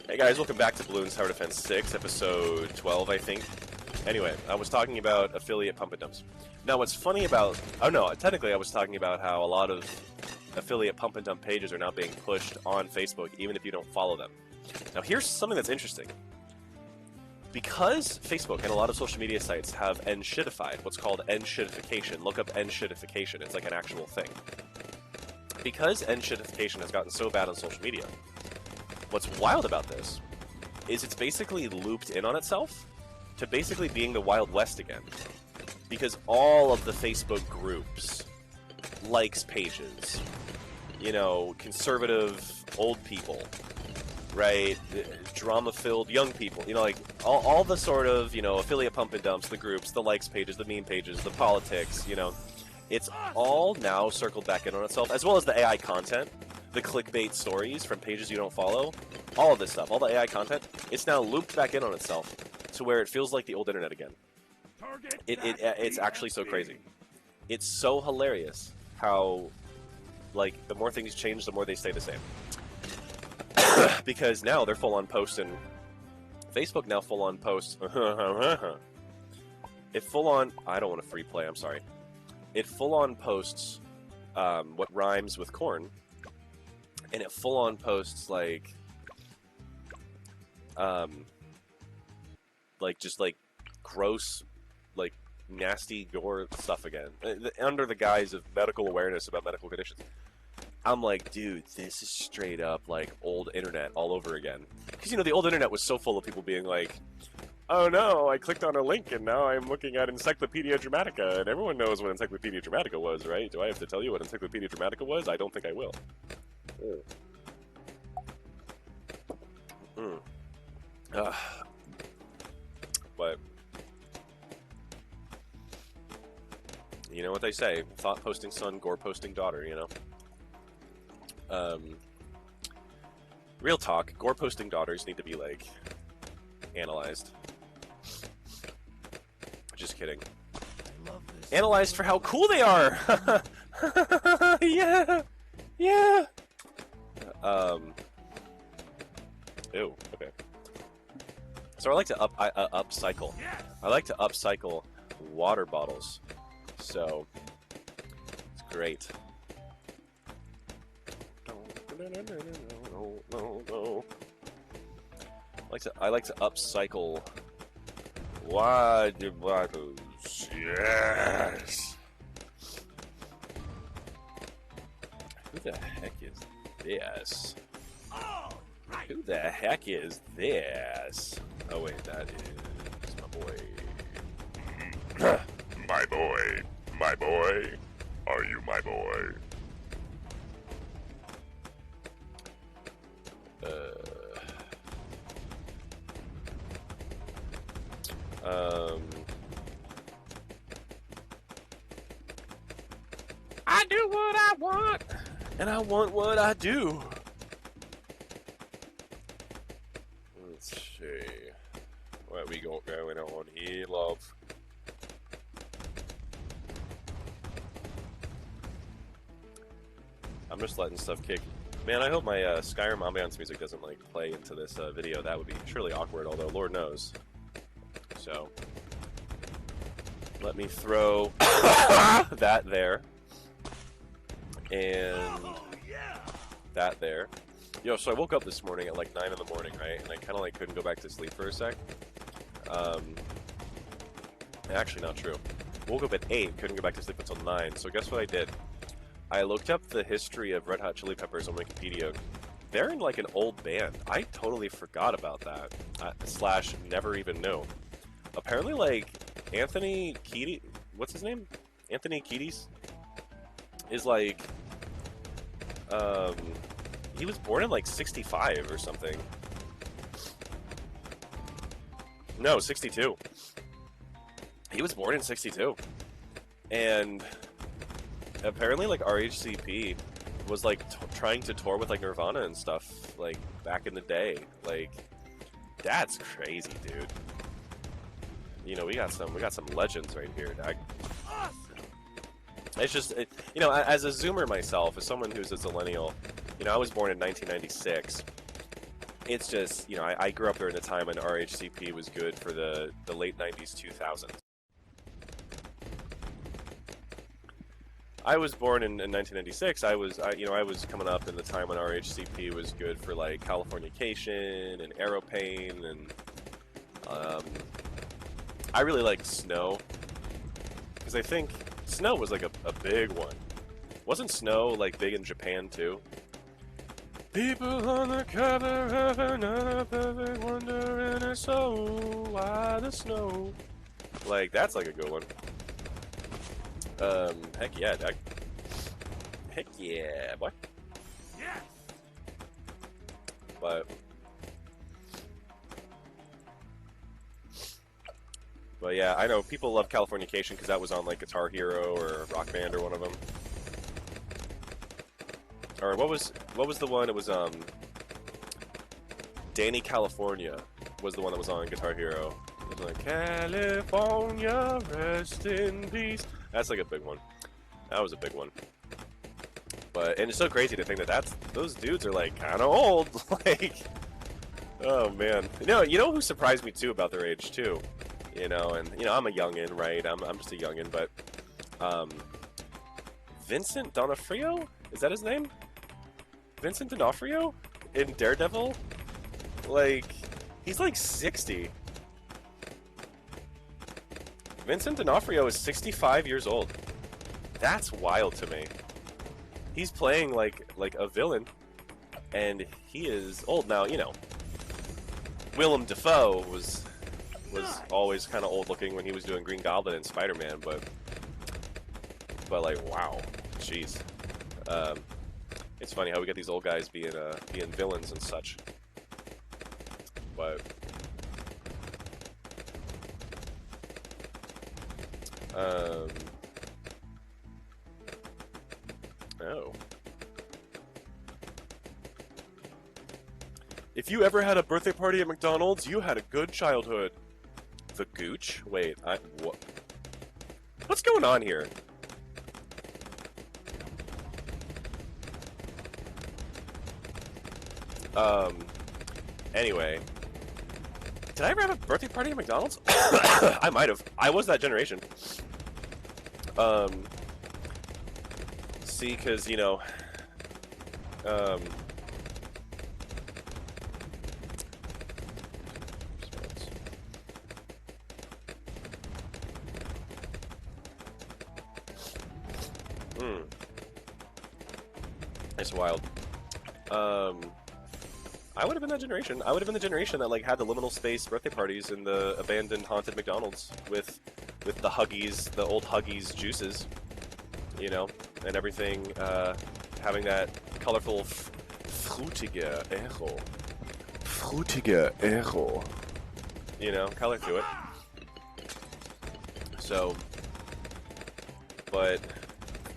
Hey guys, welcome back to Bloons Tower Defense 6, episode 12, I think. Anyway, I was talking about affiliate pump and dumps. Now what's funny about... Oh no, technically I was talking about how a lot of affiliate pump and dump pages are now being pushed on Facebook, even if you don't follow them. Now here's something that's interesting. Because Facebook and a lot of social media sites have end-shitified, what's called end-shitification, look up end-shitification, it's like an actual thing. Because end-shitification has gotten so bad on social media, what's wild about this is it's basically looped in on itself to basically being the Wild West again. Because all of the Facebook groups, likes pages, you know, conservative old people, right, drama-filled young people, you know, like, all the sort of, you know, affiliate pump and dumps, the groups, the likes pages, the meme pages, the politics, you know, it's all now circled back in on itself, as well as the AI content, the clickbait stories from pages you don't follow, all of this stuff, all the AI content, it's now looped back in on itself to where it feels like the old internet again. It's actually so crazy. It's so hilarious how, like, the more things change, the more they stay the same. Because now they're full-on posting. Facebook now full-on posts. It full-on... I don't want to free play, I'm sorry. It full-on posts what rhymes with corn. And it full-on posts, like, just, like, gross, like, nasty gore stuff again. Under the guise of medical awareness about medical conditions. I'm like, dude, this is straight up, like, old internet all over again. Because, you know, the old internet was so full of people being like, oh no, I clicked on a link and now I'm looking at Encyclopedia Dramatica, and everyone knows what Encyclopedia Dramatica was, right? Do I have to tell you what Encyclopedia Dramatica was? I don't think I will. But you know what they say, thought posting son, gore posting daughter, you know? Real talk, gore posting daughters need to be, like, analyzed. Just kidding. Analyzed for how cool they are! Yeah! Yeah! Ew, okay. So I like to upcycle. I like to upcycle water bottles. So, it's great. I like to upcycle water bottles. Yes. Who the heck is this? Who the heck is this? Oh wait, that is my boy. My boy. My boy. Are you my boy? I do what I want, and I want what I do. Let's see. What we got going on here, love? I'm just letting stuff kick. Man, I hope my Skyrim ambiance music doesn't, like, play into this video. That would be surely awkward, although Lord knows. So, let me throw that there. And that there. Yo, so I woke up this morning at, like, 9 in the morning, right? And I kind of, like, couldn't go back to sleep for a sec. Actually, not true. Woke up at 8, couldn't go back to sleep until 9. So guess what I did? I looked up the history of Red Hot Chili Peppers on Wikipedia. They're in, like, an old band. I totally forgot about that. Slash, never even knew. Apparently, like, Anthony Kiedis... What's his name? Anthony Kiedis? Is, like... he was born in, like, 65 or something. No, 62. He was born in 62. And... apparently, like, RHCP was, like, trying to tour with, like, Nirvana and stuff, like, back in the day. Like, that's crazy, dude. You know, we got some legends right here, Doug. It's just, you know, as a Zoomer myself, as someone who's a Zillennial, you know, I was born in 1996, it's just, you know, I grew up during the time when RHCP was good for the late 90s, 2000s. I was born in 1996. I was coming up in the time when RHCP was good for like Californication and Aeroplane, and I really liked Snow because I think Snow was like a big one. Wasn't Snow like big in Japan too? People on the cover of another perfect wonder, and it's so why the snow. Like that's like a good one. Heck yeah, Doc. Heck yeah, boy. Yes. But yeah, I know people love Californication because that was on like Guitar Hero or Rock Band or one of them. Or what was the one? It was Danny California was the one that was on Guitar Hero. It was like California, rest in peace. That's like a big one. That was a big one. But and it's so crazy to think that those dudes are like kind of old. Like, oh man. You know who surprised me too about their age too. You know, and you know I'm a youngin, right? I'm just a youngin, but Vincent D'Onofrio, is that his name? Vincent D'Onofrio in Daredevil, like he's like 60. Vincent D'Onofrio is 65 years old. That's wild to me. He's playing like a villain, and he is old now. You know, Willem Dafoe was always kind of old looking when he was doing Green Goblin and Spider-Man, but like wow, jeez. It's funny how we get these old guys being villains and such. But oh. If you ever had a birthday party at McDonald's, you had a good childhood. The Gooch? Wait, what? What's going on here? Anyway. Did I ever have a birthday party at McDonald's? I might have. I was that generation. See, because, you know, it's wild. I would have been that generation. I would have been the generation that like had the liminal space birthday parties in the abandoned haunted McDonald's with the Huggies, the old Huggies juices, you know, and everything, having that colorful frutige echo, you know, color to it. So, but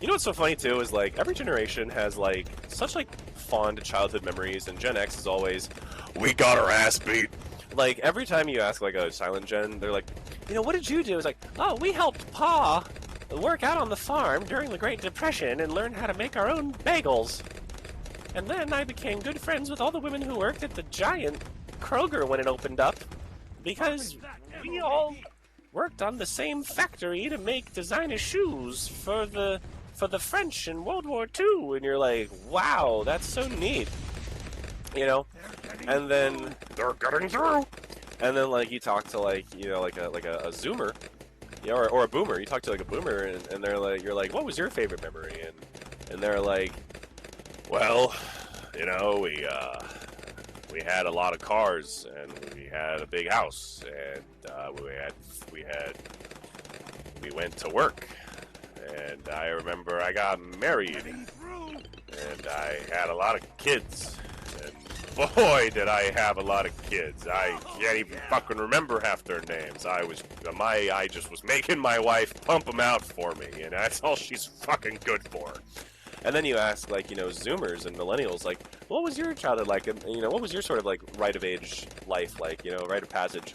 you know what's so funny too is like every generation has like such like fond childhood memories, and Gen X is always, we got our ass beat. Like every time you ask like a silent gen, they're like, you know, what did you do? It's like, oh, we helped Pa work out on the farm during the Great Depression and learn how to make our own bagels. And then I became good friends with all the women who worked at the giant Kroger when it opened up, because we all worked on the same factory to make designer shoes for the French in World War II. And you're like, wow, that's so neat, you know. And then they're getting through. And then like you talk to like, you know, like a Zoomer, you know, or a Boomer. You talk to like a Boomer, and they're like, you're like, what was your favorite memory? And they're like, well, you know, we had a lot of cars, and we had a big house, and we went to work, and I remember I got married, and I had a lot of kids, and boy did I have a lot of kids. I can't even fucking remember half their names. I just was making my wife pump them out for me, and that's all she's fucking good for. And then you ask, like, you know, Zoomers and Millennials, like, what was your childhood like? And, you know, what was your sort of, like, rite of age life like, you know, rite of passage?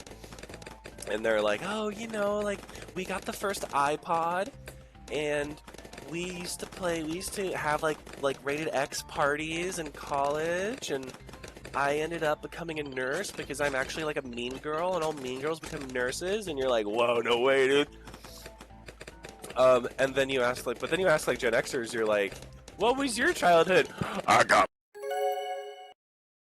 And they're like, oh, you know, like, we got the first iPod, and we used to have, like rated X parties in college, and I ended up becoming a nurse because I'm actually like a mean girl, and all mean girls become nurses, and you're like, whoa, no way, dude. And then you ask like, but then you ask like Gen Xers, you're like, what was your childhood? I got